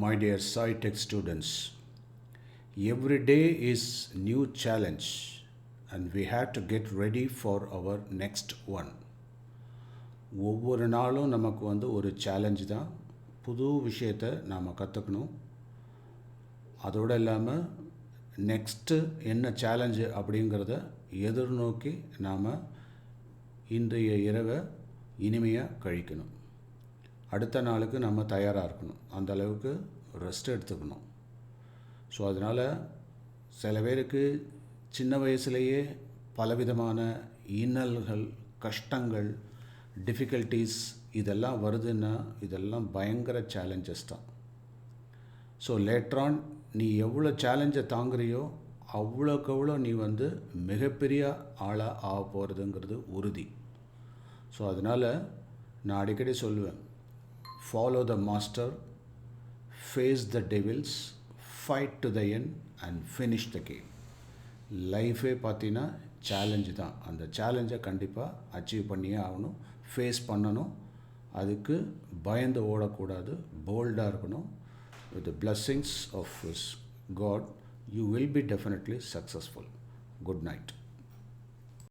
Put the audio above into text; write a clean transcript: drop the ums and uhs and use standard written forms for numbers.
My dear Saitech students, every day is new challenge and we have to get ready for our next one. ஒவ்வொரு நாளும் நமக்கு ஒரு challenge தான். புது விஷயத்தை நாம் கற்றுக்கணும். அதோடு இல்லாமல் நெக்ஸ்ட்டு என்ன சேலஞ்சு அப்படிங்கிறத எதிர்நோக்கி நாம் இன்றைய இரவை இனிமையாக கழிக்கணும். அடுத்த நாளுக்கு நம்ம தயாராக இருக்கணும். அந்த அளவுக்கு ரெஸ்ட் எடுத்துக்கணும். ஸோ அதனால் சில பேருக்கு சின்ன வயசுலேயே பலவிதமான இன்னல்கள், கஷ்டங்கள், டிஃபிகல்ட்டிஸ் இதெல்லாம் வருதுன்னா இதெல்லாம் பயங்கர சேலஞ்சஸ் தான். ஸோ லேட்ரான் நீ எவ்வளோ சேலஞ்சை தாங்குறியோ அவ்வளோக்கு அவ்வளோ நீ மிகப்பெரிய ஆளாக ஆக போகிறதுங்கிறது உறுதி. ஸோ அதனால் நான் அடிக்கடி சொல்லுவேன், follow the master, face the devils, fight to the end and finish the game. லைஃபே பார்த்தீங்கன்னா சேலஞ்சு தான். அந்த சேலஞ்சை கண்டிப்பாக அச்சீவ் பண்ணியே ஆகணும், ஃபேஸ் பண்ணணும். அதுக்கு பயந்து ஓடக்கூடாது, போல்டாக இருக்கணும். with the blessings of his God, you will be definitely successful. Good night.